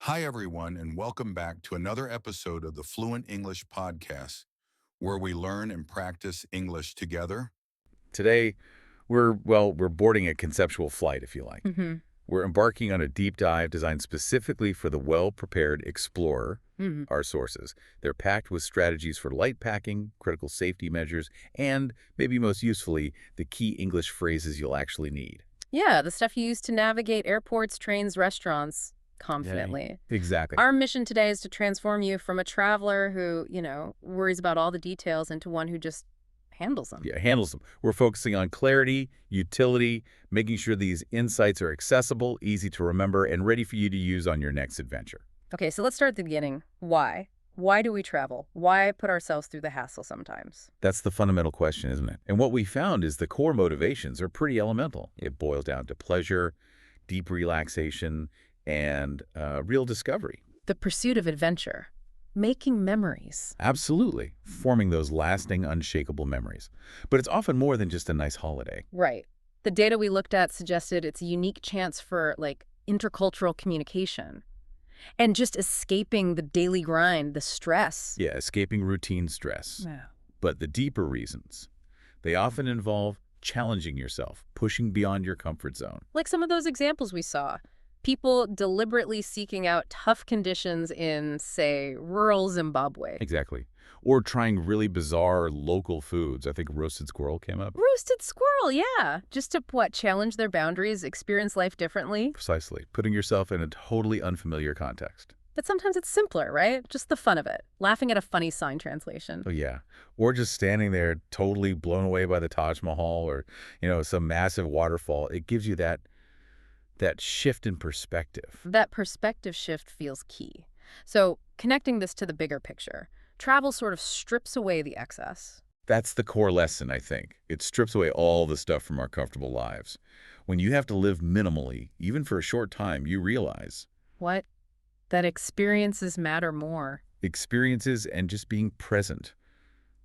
Hi, everyone, and welcome back to another episode of the Fluent English podcast, where we learn and practice English together. Today, we're boarding a conceptual flight, if you like. hmm We're embarking on a deep dive designed specifically for the well-prepared explorer, hmm our sources. They're packed with strategies for light packing, critical safety measures, and, maybe most usefully, the key English phrases you'll actually need. Yeah, the stuff you use to navigate airports, trains, restaurants Yeah, confidently. exactly. Our mission today is to transform you from a traveler who, worries about all the details into one who just handles them. Yeah, handles them. We're focusing on clarity, utility, making sure these insights are accessible, easy to remember, and ready for you to use on your next adventure. Okay, so let's start at the beginning. Why? Why do we travel? Why put ourselves through the hassle sometimes? That's the fundamental question, isn't it? And what we found is the core motivations are pretty elemental. It boils down to pleasure, deep relaxation, and real discovery. The pursuit of adventure. Making memories. Absolutely, forming those lasting, unshakable memories. But it's often more than just a nice holiday. Right. The data we looked at suggested it's a unique chance for, intercultural communication. And just escaping the daily grind, the stress. Yeah, escaping routine stress. Yeah. But the deeper reasons, they often involve challenging yourself, pushing beyond your comfort zone. Like some of those examples we saw. People deliberately seeking out tough conditions in, say, rural Zimbabwe. Exactly. Or trying really bizarre local foods. I think roasted squirrel came up. Roasted squirrel, yeah. Just to, challenge their boundaries, experience life differently. Precisely. Putting yourself in a totally unfamiliar context. But sometimes it's simpler, right? Just the fun of it. Laughing at a funny sign translation. Oh, yeah. Or just standing there totally blown away by the Taj Mahal or, some massive waterfall. It gives you that shift in perspective. That perspective shift feels key. So, connecting this to the bigger picture, travel sort of strips away the excess. That's the core lesson, I think. It strips away all the stuff from our comfortable lives. When you have to live minimally, even for a short time, you realize What? That experiences matter more. experiences and just being present,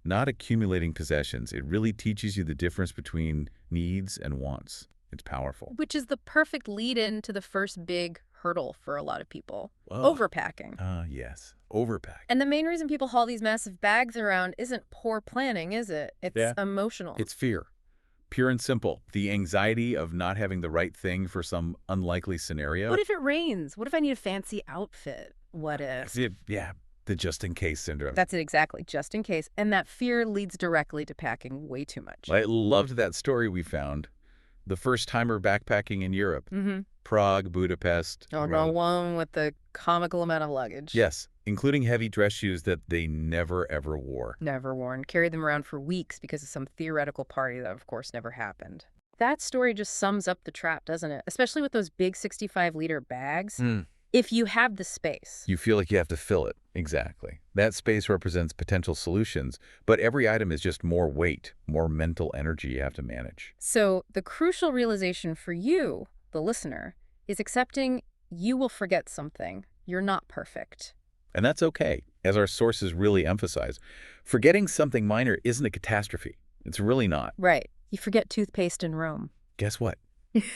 not accumulating possessions. It really teaches you the difference between needs and wants. It's powerful. Which is the perfect lead-in to the first big hurdle for a lot of people. Whoa. Overpacking. Yes. Overpack. And the main reason people haul these massive bags around isn't poor planning, is it? It's emotional. It's fear. Pure and simple. The anxiety of not having the right thing for some unlikely scenario. What if it rains? What if I need a fancy outfit? What if? Yeah, the just-in-case syndrome. That's it exactly, just in case. And that fear leads directly to packing way too much. I loved that story we found. The first-timer backpacking in Europe. Mm-hmm. Prague, Budapest. Oh, no, one with the comical amount of luggage. Yes, including heavy dress shoes that they never, ever wore. Never worn. Carried them around for weeks because of some theoretical party that, of course, never happened. That story just sums up the trap, doesn't it? Especially with those big 65-liter bags. If you have the space. You feel like you have to fill it. Exactly. That space represents potential solutions, but every item is just more weight, more mental energy you have to manage. So the crucial realization for you, the listener, is accepting you will forget something. You're not perfect. And that's okay, as our sources really emphasize. Forgetting something minor isn't a catastrophe. It's really not. Right. You forget toothpaste in Rome. Guess what?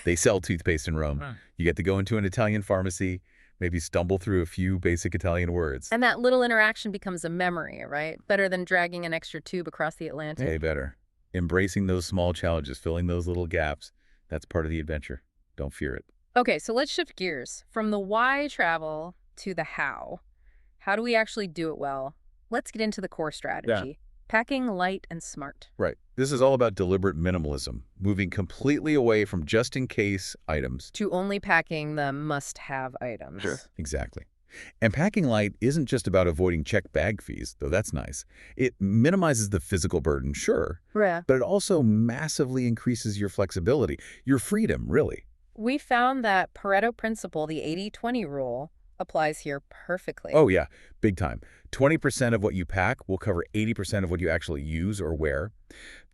They sell toothpaste in Rome. You get to go into an Italian pharmacy, maybe stumble through a few basic Italian words. And that little interaction becomes a memory, right? Better than dragging an extra tube across the Atlantic. Hey, better. Embracing those small challenges, filling those little gaps, that's part of the adventure. Don't fear it. Okay, so let's shift gears from the why travel to the how. How do we actually do it well? Let's get into the core strategy. Packing light and smart. Right. This is all about deliberate minimalism, moving completely away from just-in-case items. To only packing the must-have items. Sure. Exactly. And packing light isn't just about avoiding checked bag fees, though that's nice. It minimizes the physical burden, sure, Yeah. but it also massively increases your flexibility, your freedom, really. We found that Pareto principle, the 80-20 rule, applies here perfectly. Oh, yeah, big time. 20% of what you pack will cover 80% of what you actually use or wear.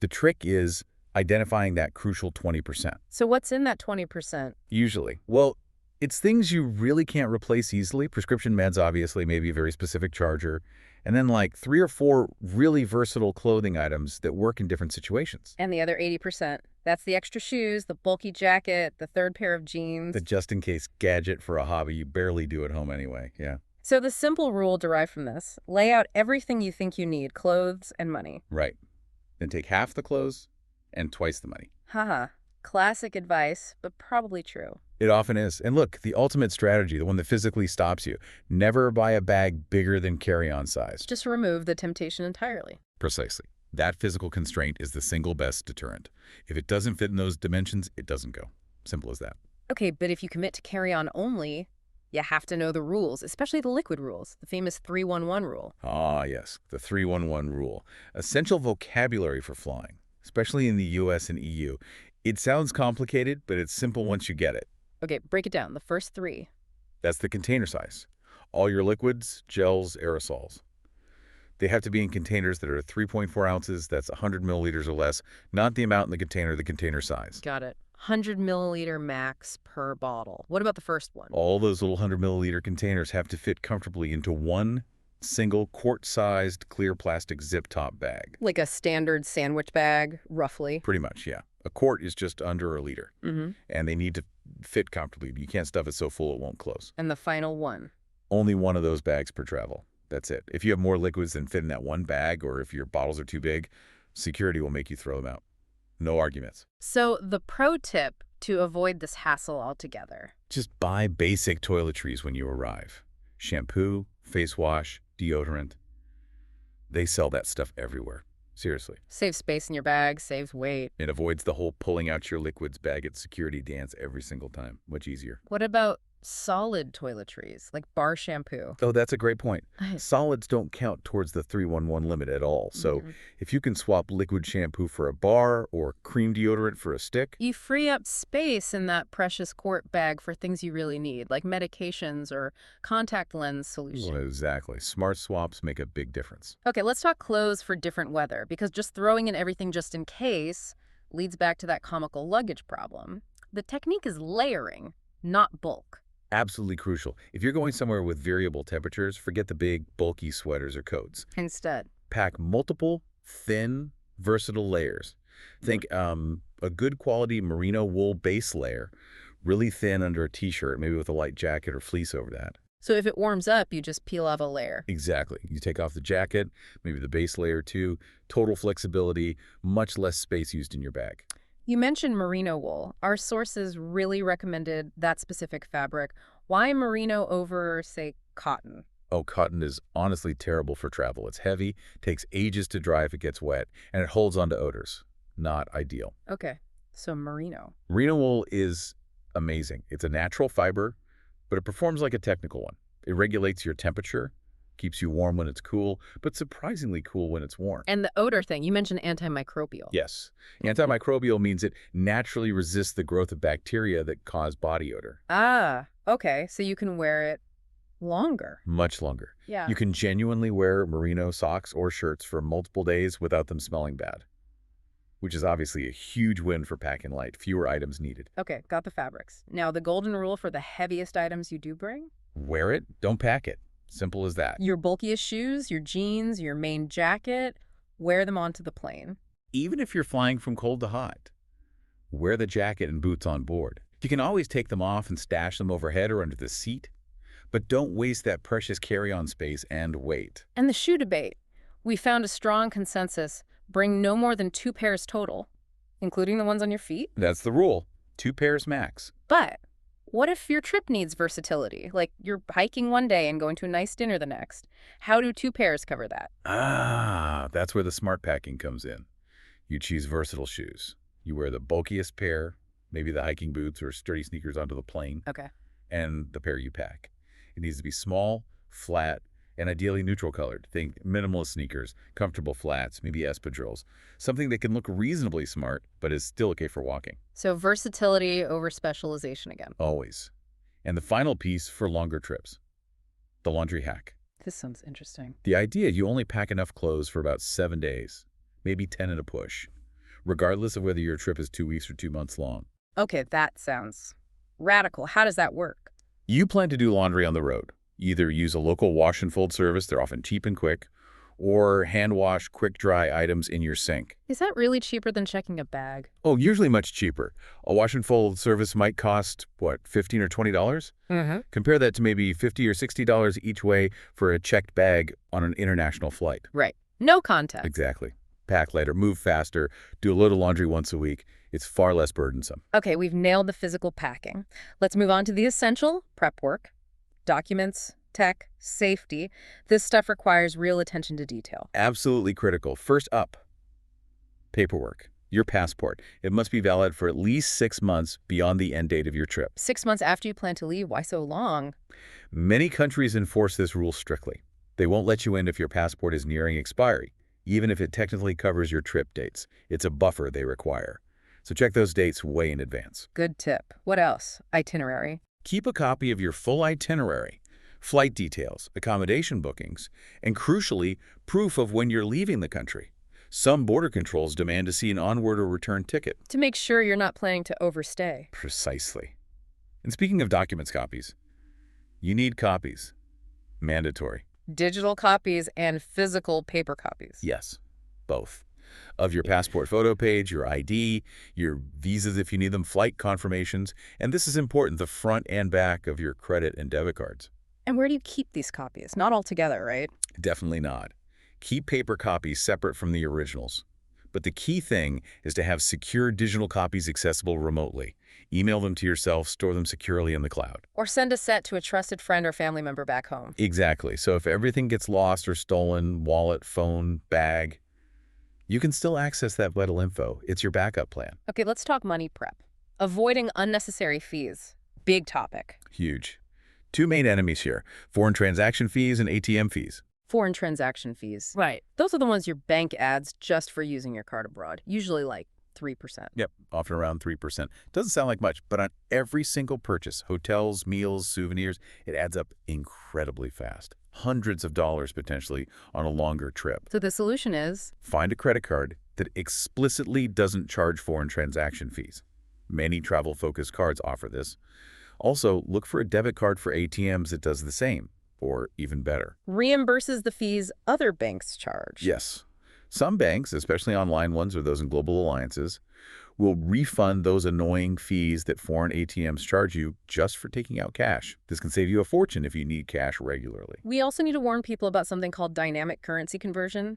The trick is identifying that crucial 20%. So what's in that 20%? Usually. Well, it's things you really can't replace easily. Prescription meds, obviously, maybe a very specific charger. And then like 3 or 4 really versatile clothing items that work in different situations. And the other 80%, that's the extra shoes, the bulky jacket, the third pair of jeans. The just-in-case gadget for a hobby you barely do at home anyway, yeah. So the simple rule derived from this, lay out everything you think you need, clothes and money. Right. Then take half the clothes and twice the money. Haha, classic advice, but probably true. It often is. And look, the ultimate strategy, the one that physically stops you, never buy a bag bigger than carry-on size. Just remove the temptation entirely. Precisely. That physical constraint is the single best deterrent. If it doesn't fit in those dimensions, it doesn't go. Simple as that. Okay, but if you commit to carry-on only, you have to know the rules, especially the liquid rules, the famous 3-1-1 rule. Ah, yes, the 3-1-1 rule. Essential vocabulary for flying, especially in the US and EU. It sounds complicated, but it's simple once you get it. Okay, break it down. The first 3. That's the container size. All your liquids, gels, aerosols. They have to be in containers that are 3.4 ounces, that's 100 milliliters or less, not the amount in the container size. Got it. 100 milliliter max per bottle. What about the first one? All those little 100 milliliter containers have to fit comfortably into one single quart-sized clear plastic zip-top bag. Like a standard sandwich bag, roughly. Pretty much, yeah. A quart is just under a liter, Mm-hmm. and they need to fit comfortably. You can't stuff it so full it won't close. And the final one? Only one of those bags per travel. That's it. If you have more liquids than fit in that one bag, or if your bottles are too big, security will make you throw them out. No arguments. So the pro tip to avoid this hassle altogether. Just buy basic toiletries when you arrive. Shampoo, face wash, deodorant. They sell that stuff everywhere. Seriously. Saves space in your bag, saves weight. It avoids the whole pulling out your liquids bag at security dance every single time. Much easier. What about solid toiletries, like bar shampoo? Oh, that's a great point. Solids don't count towards the 3-1-1 limit at all. So if you can swap liquid shampoo for a bar or cream deodorant for a stick. You free up space in that precious quart bag for things you really need, like medications or contact lens solutions. Well, exactly. Smart swaps make a big difference. Okay, let's talk clothes for different weather, because just throwing in everything just in case leads back to that comical luggage problem. The technique is layering, not bulk. Absolutely crucial. If you're going somewhere with variable temperatures, forget the big, bulky sweaters or coats. Instead, Pack multiple, thin, versatile layers. Think a good quality merino wool base layer, really thin under a t-shirt, maybe with a light jacket or fleece over that. so if it warms up, you just peel off a layer. Exactly. You take off the jacket, maybe the base layer too. Total flexibility, much less space used in your bag. You mentioned merino wool. Our sources really recommended that specific fabric. Why merino over, say, cotton? Oh, cotton is honestly terrible for travel. It's heavy, takes ages to dry if it gets wet, and it holds onto odors. Not ideal. Okay, so merino. Merino wool is amazing. It's a natural fiber, but it performs like a technical one. It regulates your temperature, keeps you warm when it's cool, but surprisingly cool when it's warm. And the odor thing, you mentioned antimicrobial. Yes. Antimicrobial means it naturally resists the growth of bacteria that cause body odor. Ah, okay, so you can wear it longer. Much longer. Yeah. You can genuinely wear merino socks or shirts for multiple days without them smelling bad, which is obviously a huge win for packing light. Fewer items needed. Okay, got the fabrics. Now, the golden rule for the heaviest items you do bring? Wear it, don't pack it. Simple as that. Your bulkiest shoes, your jeans, your main jacket, wear them onto the plane. Even if you're flying from cold to hot, wear the jacket and boots on board. You can always take them off and stash them overhead or under the seat, but don't waste that precious carry-on space and weight. And the shoe debate. We found a strong consensus. Bring no more than 2 pairs total, including the ones on your feet. That's the rule. 2 pairs max. But what if your trip needs versatility? Like you're hiking one day and going to a nice dinner the next. How do 2 pairs cover that? Ah, that's where the smart packing comes in. You choose versatile shoes. You wear the bulkiest pair, maybe the hiking boots or sturdy sneakers onto the plane, Okay. and the pair you pack. It needs to be small, flat, and ideally neutral colored. Think minimalist sneakers, comfortable flats, maybe espadrilles. Something that can look reasonably smart, but is still okay for walking. So versatility over specialization again. Always. And the final piece for longer trips, the laundry hack. This sounds interesting. The idea you only pack enough clothes for about 7 days, maybe 10 at a push, regardless of whether your trip is 2 weeks or 2 months long. Okay, that sounds radical. How does that work? You plan to do laundry on the road. Either use a local wash and fold service, they're often cheap and quick, or hand wash quick dry items in your sink. Is that really cheaper than checking a bag? Oh, usually much cheaper. A wash and fold service might cost, what, $15 or $20? Compare that to maybe $50 or $60 each way for a checked bag on an international flight. Right. No contact. Exactly. Pack lighter, move faster, do a load of laundry once a week. It's far less burdensome. Okay, we've nailed the physical packing. Let's move on to the essential prep work. Documents, tech, safety. This stuff requires real attention to detail. Absolutely critical. First up, paperwork. Your passport. It must be valid for at least 6 months beyond the end date of your trip. 6 months after you plan to leave, why so long? Many countries enforce this rule strictly. They won't let you in if your passport is nearing expiry, even if it technically covers your trip dates. It's a buffer they require. So check those dates way in advance. Good tip. What else? Itinerary. Keep a copy of your full itinerary, flight details, accommodation bookings, and crucially, proof of when you're leaving the country. Some border controls demand to see an onward or return ticket. To make sure you're not planning to overstay. Precisely. And speaking of documents copies, you need copies. Mandatory. Digital copies and physical paper copies. Yes, both. Of your passport photo page, your ID, your visas if you need them, flight confirmations, and this is important, the front and back of your credit and debit cards. And where do you keep these copies? Not all together, right? Definitely not. Keep paper copies separate from the originals. But the key thing is to have secure digital copies accessible remotely. Email them to yourself, store them securely in the cloud. Or send a set to a trusted friend or family member back home. Exactly. So if everything gets lost or stolen, wallet, phone, bag, you can still access that vital info. It's your backup plan. Okay, let's talk money prep. Avoiding unnecessary fees. Big topic. Huge. Two main enemies here, foreign transaction fees and ATM fees. Foreign transaction fees. Right. Those are the ones your bank adds just for using your card abroad. Usually like 3%. Yep, often around 3%. Doesn't sound like much, but on every single purchase, hotels, meals, souvenirs, it adds up incredibly fast. Hundreds of dollars potentially on a longer trip. So the solution is? Find a credit card that explicitly doesn't charge foreign transaction fees. Many travel-focused cards offer this. Also, look for a debit card for ATMs that does the same, or even better. Reimburses the fees other banks charge. Yes. Some banks, especially online ones or those in global alliances, will refund those annoying fees that foreign ATMs charge you just for taking out cash. This can save you a fortune if you need cash regularly. We also need to warn people about something called dynamic currency conversion,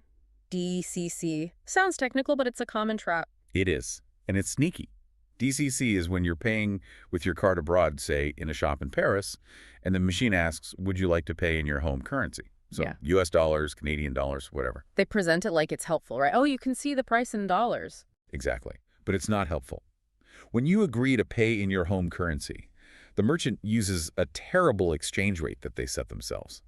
DCC. Sounds technical, but it's a common trap. It is, and it's sneaky. DCC is when you're paying with your card abroad, say in a shop in Paris, and the machine asks, would you like to pay in your home currency? So Yeah. US dollars, Canadian dollars, whatever. They present it like it's helpful, right? Oh, you can see the price in dollars. Exactly. But it's not helpful. When you agree to pay in your home currency, the merchant uses a terrible exchange rate that they set themselves.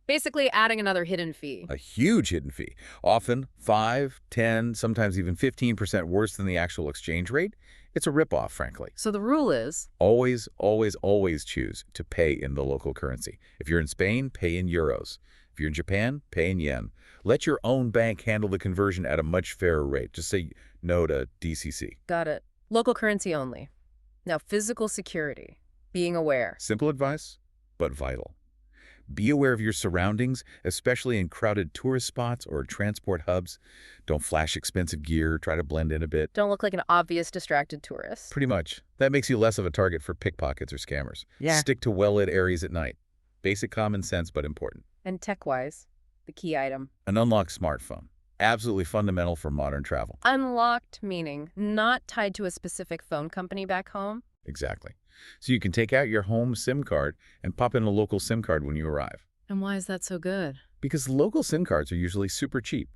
Basically adding another hidden fee. A huge hidden fee, often 5, 10, sometimes even 15% worse than the actual exchange rate. It's a ripoff, frankly. So the rule is? Always, always, always choose to pay in the local currency. If you're in Spain, pay in euros. If you're in Japan, pay in yen. Let your own bank handle the conversion at a much fairer rate. Just say no to DCC. Got it. Local currency only. Now, physical security. Being aware. Simple advice, but vital. Be aware of your surroundings, especially in crowded tourist spots or transport hubs. Don't flash expensive gear. Try to blend in a bit. Don't look like an obvious distracted tourist. Pretty much. That makes you less of a target for pickpockets or scammers. Yeah. Stick to well-lit areas at night. Basic common sense, but important. And tech-wise, the key item. An unlocked smartphone. Absolutely fundamental for modern travel. Unlocked meaning not tied to a specific phone company back home. Exactly. So you can take out your home SIM card and pop in a local SIM card when you arrive. And why is that so good? Because local SIM cards are usually super cheap.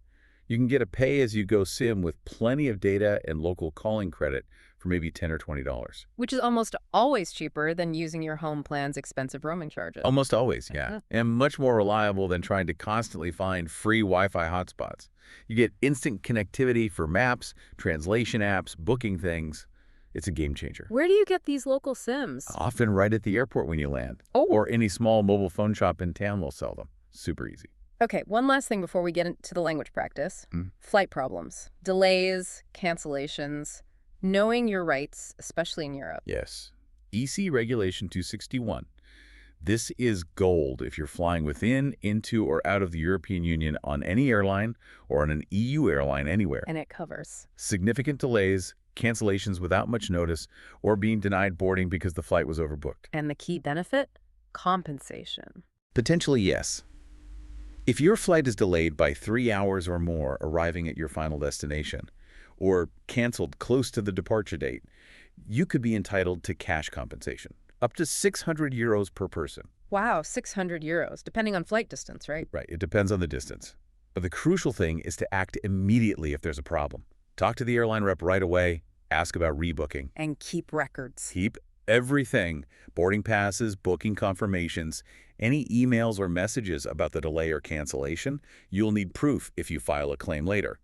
You can get a pay-as-you-go SIM with plenty of data and local calling credit for maybe $10 or $20. Which is almost always cheaper than using your home plan's expensive roaming charges. Almost always, yeah. And much more reliable than trying to constantly find free Wi-Fi hotspots. You get instant connectivity for maps, translation apps, booking things. It's a game changer. Where do you get these local SIMs? Often right at the airport when you land. Oh. Or any small mobile phone shop in town will sell them. Super easy. Okay, one last thing before we get into the language practice. Flight problems, delays, cancellations, knowing your rights, especially in Europe. Yes. EC Regulation 261. This is gold if you're flying within, into, or out of the European Union on any airline or on an EU airline anywhere. And it covers Significant delays, cancellations without much notice, or being denied boarding because the flight was overbooked. And the key benefit? Compensation. Potentially, yes. If your flight is delayed by 3 hours or more arriving at your final destination, or canceled close to the departure date, you could be entitled to cash compensation, up to 600 euros per person. Wow, 600 euros, depending on flight distance, right? Right, it depends on the distance. But the crucial thing is to act immediately if there's a problem. Talk to the airline rep right away, ask about rebooking. And keep records. Keep everything, boarding passes, booking confirmations, any emails or messages about the delay or cancellation. You'll need proof if you file a claim later.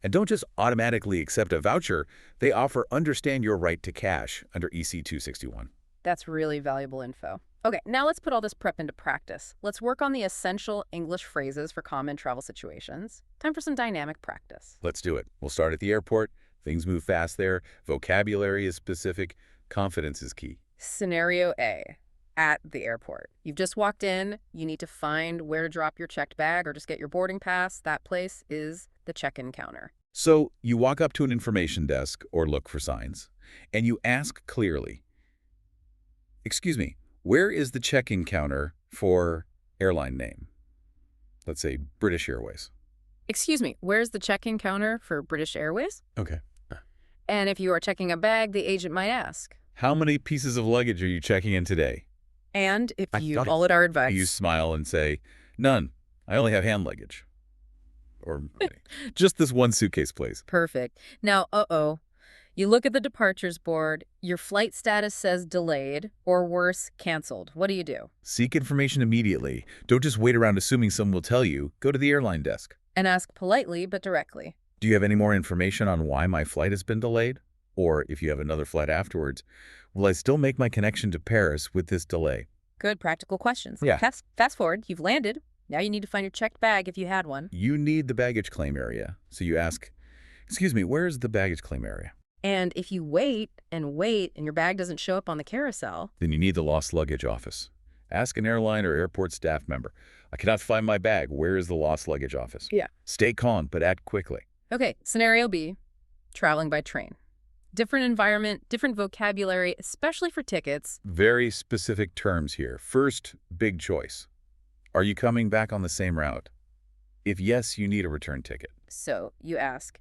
And don't just automatically accept a voucher. They offer understand your right to cash under EC 261. That's really valuable info. Okay, now let's put all this prep into practice. Let's work on the essential English phrases for common travel situations. Time for some dynamic practice. Let's do it. We'll start at the airport. Things move fast there. Vocabulary is specific. Confidence is key. Scenario A, at the airport. You've just walked in. You need to find where to drop your checked bag or just get your boarding pass. That place is the check-in counter. So you walk up to an information desk or look for signs, and you ask clearly, "Excuse me, where is the check-in counter for airline name?" Let's say British Airways. Excuse me, where's the check-in counter for British Airways? Okay. And if you are checking a bag, the agent might ask. How many pieces of luggage are you checking in today? And if I you thought it- followed our advice. You smile and say, "None. I only have hand luggage." Or just this one suitcase, please. Perfect. Now, you look at the departures board, your flight status says delayed, or worse, canceled. What do you do? Seek information immediately. Don't just wait around assuming someone will tell you. Go to the airline desk. And ask politely but directly. Do you have any more information on why my flight has been delayed? Or if you have another flight afterwards, will I still make my connection to Paris with this delay? Good practical questions. Yeah. Fast forward, you've landed. Now you need to find your checked bag if you had one. You need the baggage claim area. So you ask, "Excuse me, where is the baggage claim area?" And if you wait and your bag doesn't show up on the carousel, Then you need the lost luggage office. Ask an airline or airport staff member, "I cannot find my bag. Where is the lost luggage office?" Yeah. Stay calm, but act quickly. Okay, scenario B, traveling by train. Different environment, different vocabulary, especially for tickets. Very specific terms here. First, big choice. Are you coming back on the same route? If yes, you need a return ticket. So you ask,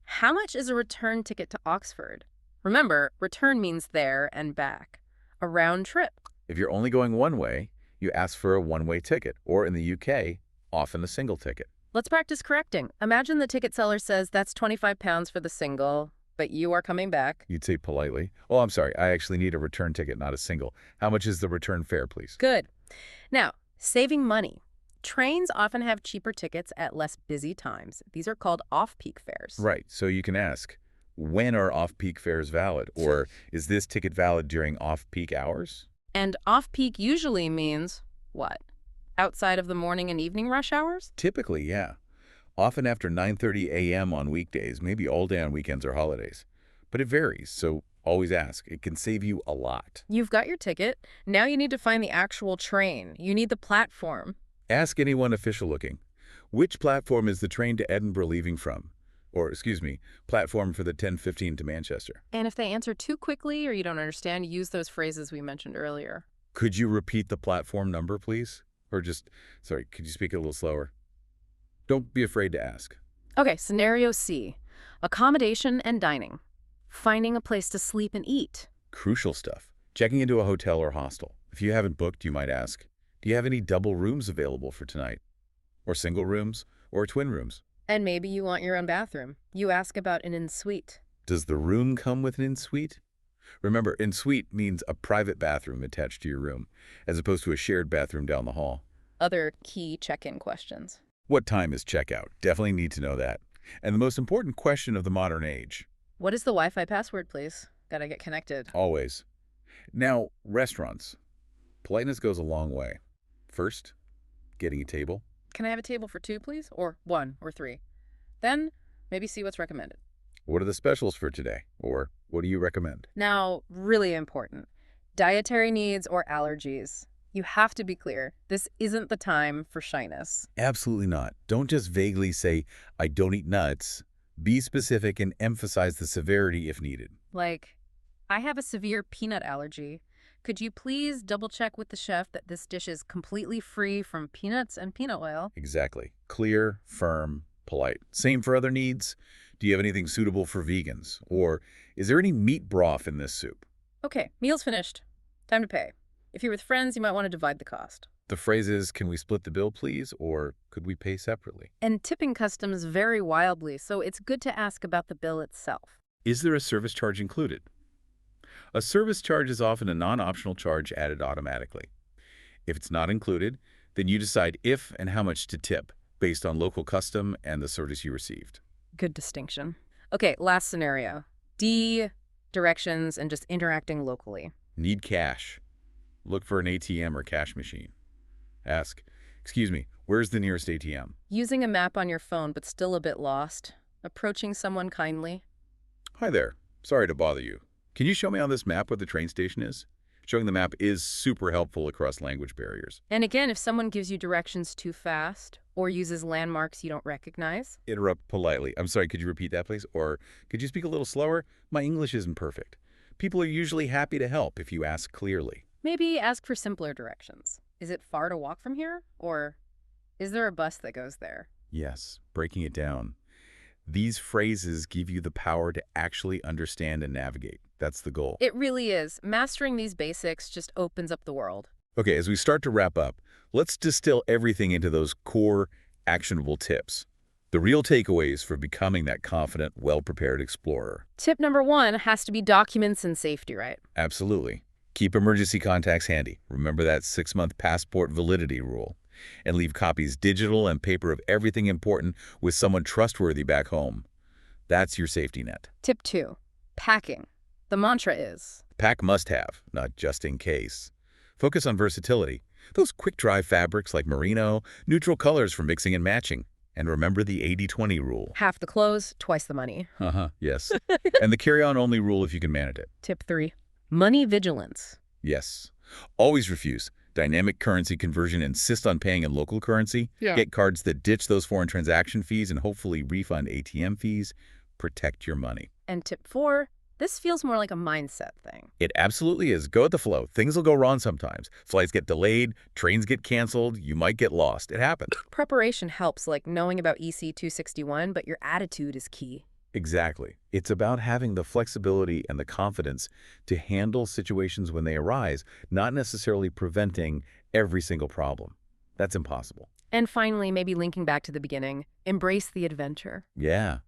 how much is a return ticket to Oxford? Remember, return means there and back. A round trip. If you're only going one way, you ask for a one-way ticket, or in the UK, often a single ticket. Let's practice correcting. Imagine the ticket seller says that's £25 for the single, but you are coming back. You'd say politely, "Oh, I'm sorry, I actually need a return ticket, not a single. How much is the return fare, please?" Good. Now, saving money. Trains often have cheaper tickets at less busy times. These are called off-peak fares. Right, so you can ask, when are off-peak fares valid? Or is this ticket valid during off-peak hours? And off-peak usually means what? Outside of the morning and evening rush hours? Typically, yeah. Often after 9:30 a.m. on weekdays, maybe all day on weekends or holidays. But it varies, so always ask. It can save you a lot. You've got your ticket. Now you need to find the actual train. You need the platform. Ask anyone official looking. Which platform is the train to Edinburgh leaving from? Or, platform for the 10:15 to Manchester. And if they answer too quickly or you don't understand, use those phrases we mentioned earlier. Could you repeat the platform number, please? Or could you speak a little slower? Don't be afraid to ask. Okay, scenario C. Accommodation and dining. Finding a place to sleep and eat. Crucial stuff. Checking into a hotel or hostel. If you haven't booked, you might ask, "Do you have any double rooms available for tonight?" Or single rooms? Or twin rooms? And maybe you want your own bathroom. You ask about an en-suite. Does the room come with an en-suite? Remember, en-suite means a private bathroom attached to your room, as opposed to a shared bathroom down the hall. Other key check-in questions. What time is checkout? Definitely need to know that. And the most important question of the modern age. What is the Wi-Fi password, please? Gotta get connected. Always. Now, restaurants. Politeness goes a long way. First, getting a table. Can I have a table for two, please? Or one or three? Then maybe see what's recommended. What are the specials for today? Or what do you recommend? Now, really important. Dietary needs or allergies. You have to be clear. This isn't the time for shyness. Absolutely not. Don't just vaguely say, I don't eat nuts. Be specific and emphasize the severity if needed. Like, I have a severe peanut allergy. Could you please double-check with the chef that this dish is completely free from peanuts and peanut oil? Exactly. Clear, firm, polite. Same for other needs. Do you have anything suitable for vegans? Or is there any meat broth in this soup? Okay, meal's finished. Time to pay. If you're with friends, you might want to divide the cost. The phrase is, can we split the bill, please? Or could we pay separately? And tipping customs vary wildly, so it's good to ask about the bill itself. Is there a service charge included? A service charge is often a non-optional charge added automatically. If it's not included, then you decide if and how much to tip based on local custom and the service you received. Good distinction. Okay, last scenario. D, directions, and just interacting locally. Need cash. Look for an ATM or cash machine. Ask, excuse me, where's the nearest ATM? Using a map on your phone but still a bit lost. Approaching someone kindly. Hi there. Sorry to bother you. Can you show me on this map where the train station is? Showing the map is super helpful across language barriers. And again, if someone gives you directions too fast or uses landmarks you don't recognize. Interrupt politely. I'm sorry, could you repeat that, please? Or could you speak a little slower? My English isn't perfect. People are usually happy to help if you ask clearly. Maybe ask for simpler directions. Is it far to walk from here? Or is there a bus that goes there? Yes, breaking it down. These phrases give you the power to actually understand and navigate. That's the goal. It really is. Mastering these basics just opens up the world. Okay, as we start to wrap up, let's distill everything into those core, actionable tips. The real takeaways for becoming that confident, well-prepared explorer. Tip number 1 has to be documents and safety, right? Absolutely. Keep emergency contacts handy. Remember that 6-month passport validity rule. And leave copies digital and paper of everything important with someone trustworthy back home. That's your safety net. Tip 2, packing. The mantra is, Pack must-have, not just in case. Focus on versatility. Those quick-dry fabrics like merino, neutral colors for mixing and matching. And remember the 80-20 rule. half the clothes, twice the money. Yes. And the carry-on only rule if you can manage it. Tip 3, money vigilance. Yes. Always refuse. Dynamic currency conversion, insist on paying in local currency. Yeah. Get cards that ditch those foreign transaction fees and hopefully refund ATM fees. Protect your money. And tip 4, this feels more like a mindset thing. It absolutely is. Go with the flow. Things will go wrong sometimes. Flights get delayed, trains get canceled, you might get lost. It happens. Preparation helps, like knowing about EC 261, but your attitude is key. Exactly. It's about having the flexibility and the confidence to handle situations when they arise, not necessarily preventing every single problem. That's impossible. And finally, maybe linking back to the beginning, embrace the adventure. Yeah.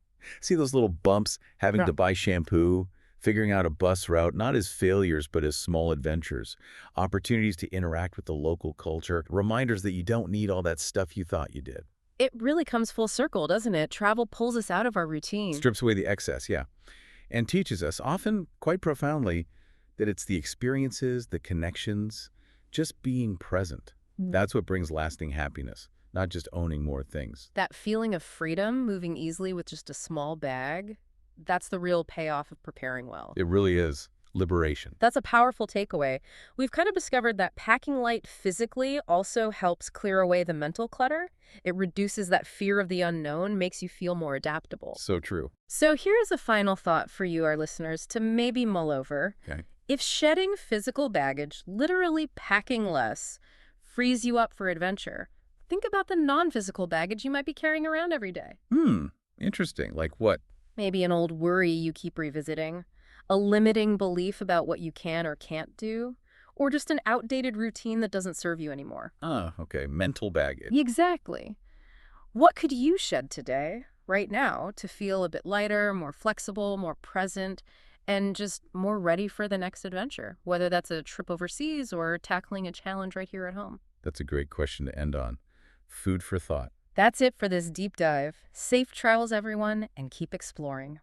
See those little bumps, having Yeah. to buy shampoo, figuring out a bus route, not as failures, but as small adventures. Opportunities to interact with the local culture, reminders that you don't need all that stuff you thought you did. It really comes full circle, doesn't it? Travel pulls us out of our routine. Strips away the excess, yeah. And teaches us, often quite profoundly, that it's the experiences, the connections, just being present. That's what brings lasting happiness, not just owning more things. That feeling of freedom, moving easily with just a small bag, that's the real payoff of preparing well. It really is. Liberation. That's a powerful takeaway. We've kind of discovered that packing light physically also helps clear away the mental clutter. It reduces that fear of the unknown, makes you feel more adaptable. So true. So here's a final thought for you, our listeners, to maybe mull over. Okay. If shedding physical baggage, literally packing less, frees you up for adventure, think about the non-physical baggage you might be carrying around every day. Interesting. Like what? Maybe an old worry you keep revisiting, a limiting belief about what you can or can't do, or just an outdated routine that doesn't serve you anymore. Okay. Mental baggage. Exactly. What could you shed today, right now, to feel a bit lighter, more flexible, more present, and just more ready for the next adventure, whether that's a trip overseas or tackling a challenge right here at home? That's a great question to end on. Food for thought. That's it for this deep dive. Safe travels, everyone, and keep exploring.